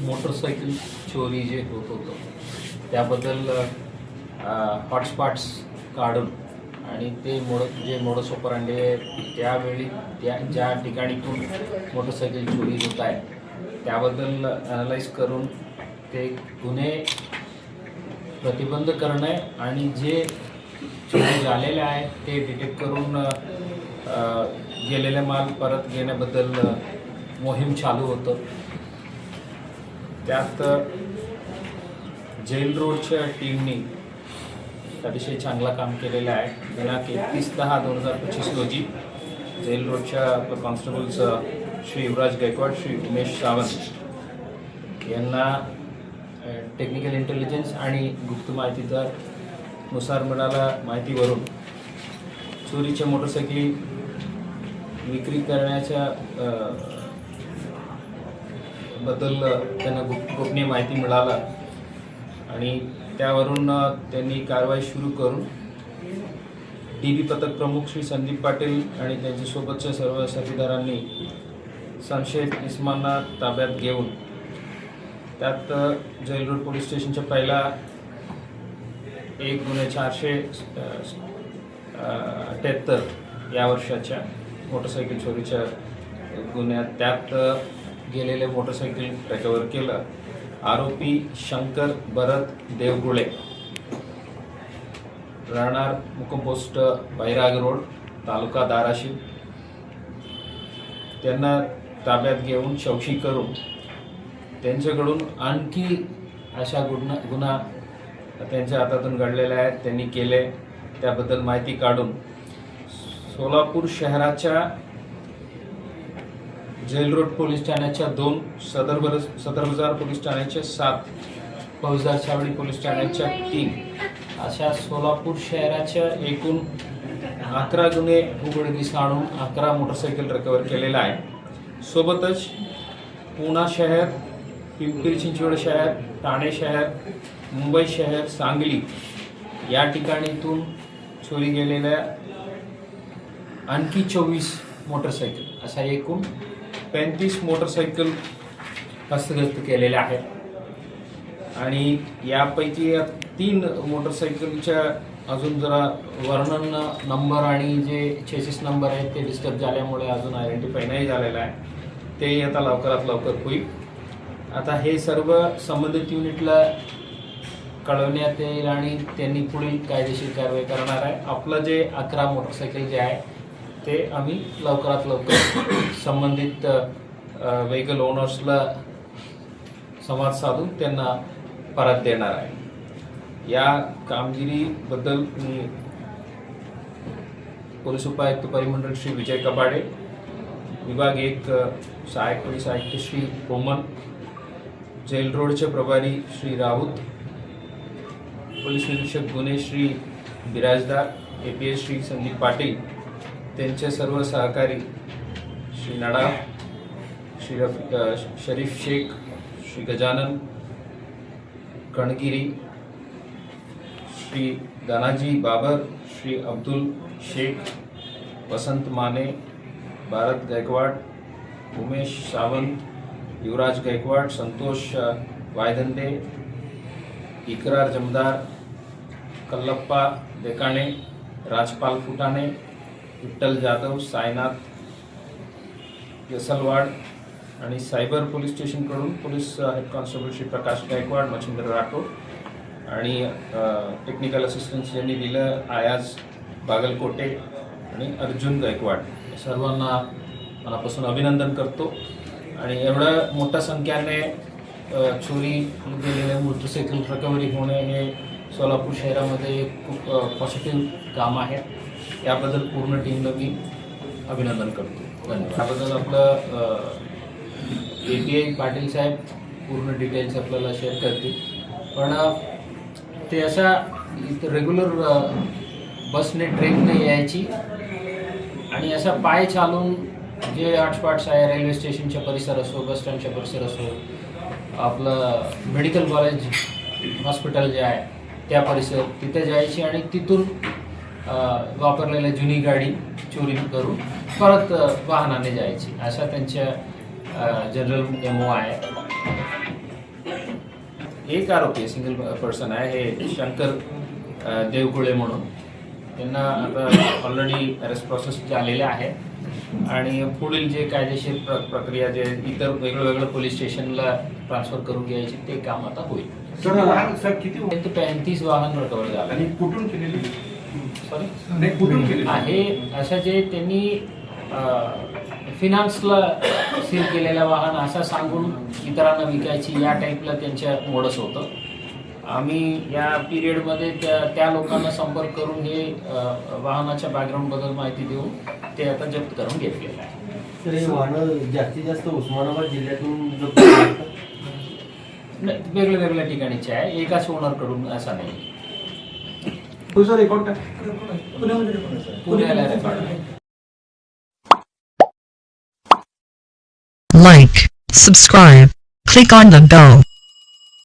Motorcycle चोरी जे होत होतं त्याबद्दल हॉटस्पॉट्स काढून आणि ते जे मोडस ऑपरंडी त्यावेळी ज्या ठिकाणीतून मोटरसायकल चोरी होत आहे त्याबद्दल ॲनालाइज करून ते गुन्हे प्रतिबंध करणे आणि जे चोरी झालेले आहेत ते डिटेक्ट करून गेलेले माल परत घेण्याबद्दल मोहीम चालू होतं. त्यात जेल रोडच्या टीमनी अतिशय चांगला काम केलेलं आहे. दिनांक 31/10/2025 रोजी जेल रोडच्या कॉन्स्टेबल्स श्री युवराज गायकवाड, श्री उमेश सावंत यांना टेक्निकल इंटेलिजन्स आणि गुप्त माहितीदार नुसार मिळाला माहितीवरून चोरीच्या मोटरसायकली विक्री करण्याच्या बद्दल त्यांना गोपनीय माहिती मिळाला आणि त्यावरून त्यांनी कारवाई सुरू करून DB पथक प्रमुख श्री संदीप पाटील आणि त्यांच्यासोबतच्या सर्व साथीदारांनी संशयित इसमांना ताब्यात घेऊन त्यात जेल रोड पोलीस स्टेशनच्या पहिला एक गुन्हे 478 या वर्षाच्या मोटरसायकल चोरीच्या गुन्ह्यात त्यात गेलेले मोटरसायकल रिकव्हर केलं. आरोपी शंकर भरत देवगुळे राहणार मुक्काम पोस्ट बैराग रोड, तालुका धाराशिव त्यांना ताब्यात घेऊन चौकशी करून त्यांच्याकडून आणखी अशा गुन्हा त्यांच्या हातातून घडलेल्या आहेत त्यांनी केले त्याबद्दल माहिती काढून सोलापूर शहराच्या जेल रोड पोलीस ठाण्याच्या 2, सदर बाजार पोलीस ठाण्याच्या 7, फौजदार छावणी पोलीस ठाण्याच्या 3 अशा सोलापूर शहराच्या एकूण 11 गुन्हे उघडकीस आणून 11 मोटरसायकल रिकव्हर केलेला आहे. सोबतच पुणे शहर, पिंपरी चिंचवड शहर, ठाणे शहर, मुंबई शहर, सांगली या ठिकाणीतून चोरी गेलेल्या आणखी 24 मोटरसायकल अशा एकूण 35 मोटरसायकल हस्तगत केलेल्या आहेत आणि यापैकी 3 मोटरसायकलच्या अजून जरा वर्णन नंबर आणि जे चेसिस नंबर आहेत ते डिस्टर्ब झाल्यामुळे अजून आयडेंटिफाय नाही झालेला आहे. ते आता लवकरात लवकर होईल. आता हे सर्व संबंधित युनिटला कळवण्यात येईल आणि त्यांनी पुढील कायदेशीर कारवाई करणार आहे. आपलं जे 11 मोटरसायकल जे आहे ते आम्ही लवकरात लवकर संबंधित व्हेकल ओनर्सला संवाद साधून त्यांना परत देणार आहे. या कामगिरीबद्दल मी पोलीस उपायुक्त परिमंडळ श्री विजय कबाडे, विभाग 1 सहायक पोलीस आयुक्त श्री कोमल, जेल रोडचे प्रभारी श्री राऊत, पोलीस निरीक्षक गुन्हे श्री बिराजदार, APS श्री संदीप पाटील, त्यांचे सर्व सहकारी श्री नडा, श्री शरीफ शेख, श्री गजानन कणगिरी, श्री दानाजी बाबर, श्री अब्दुल शेख, वसंत माने, भारत गायकवाड, उमेश सावंत, युवराज गायकवाड, संतोष वायदंडे, इकरार जमदार, कल्लप्पा देकाणे, राजपाल फुटाणे, विठ्ठल जाधव, सायनाथ यसलवाड आणि सायबर पोलीस स्टेशनकडून police head constable Shri Prakash Gaikwad, Machhindra Rathod आणि टेक्निकल असिस्टन्स यांनी दिलं आयाज बागलकोटे आणि अर्जुन गायकवाड. सर्वांना मनापासून अभिनंदन करतो आणि एवढ्या मोठ्या संख्येने चोरी गेलेल्या मोटरसायकल रिकव्हरी होणे हे सोलापूर शहरामध्ये खूप पॉझिटिव्ह काम आहे. याबद्दल पूर्ण टीमला मी अभिनंदन करतो. धन्यवाद. याबद्दल आपलं API पाटील साहेब पूर्ण डिटेल्स आपल्याला शेअर करतील. पण ते अशा रेग्युलर बसने ट्रेनने यायची आणि अशा पाय चालून जे हॉटस्पॉट्स आहे रेल्वे स्टेशनच्या परिसर असो, बस स्टँडच्या परिसर असो, आपलं मेडिकल कॉलेज हॉस्पिटल जे आहे त्या परिसर तिथे जायची आणि तिथून वापरलेल्या जुनी गाडी चोरी करून परत वाहनाने जायची. अशा त्यांच्या जनरल MO आहे. एक आरोपी सिंगल पर्सन आहे, हे शंकर देवकुळे म्हणून. त्यांना आता ऑलरेडी अरेस्ट प्रोसेस झालेल्या आहे आणि पुढील जे कायदेशीर प्रक्रिया जे इतर वेगळं पोलीस स्टेशनला ट्रान्सफर करून घ्यायची ते काम आता होईल. सर किती 35 वाहन रिकव्हर झाले. आणि कुठून केलेली? सॉरी नाही, कुठून केलेली आहे अशा जे त्यांनी फिनान्सला सील केलेलं वाहन असं सांगून इतरांना विकायची या टाईपला त्यांच्या मोडस होतं. आम्ही या पिरियडमध्ये त्या लोकांना संपर्क करून हे वाहनाच्या बॅकग्राऊंडबद्दल माहिती देऊन ते आता जप्त करून घेतलेलं आहे. तर हे वाहनं जास्तीत जास्त उस्मानाबाद जिल्ह्यातून जप्त वेगळ्या ठिकाणीचे आहे, एकाच ओनरकडून असा नाही. तुझा रेकॉर्ड काय? पुण्याला रेकॉर्ड आहे. Like, subscribe, click on the bell.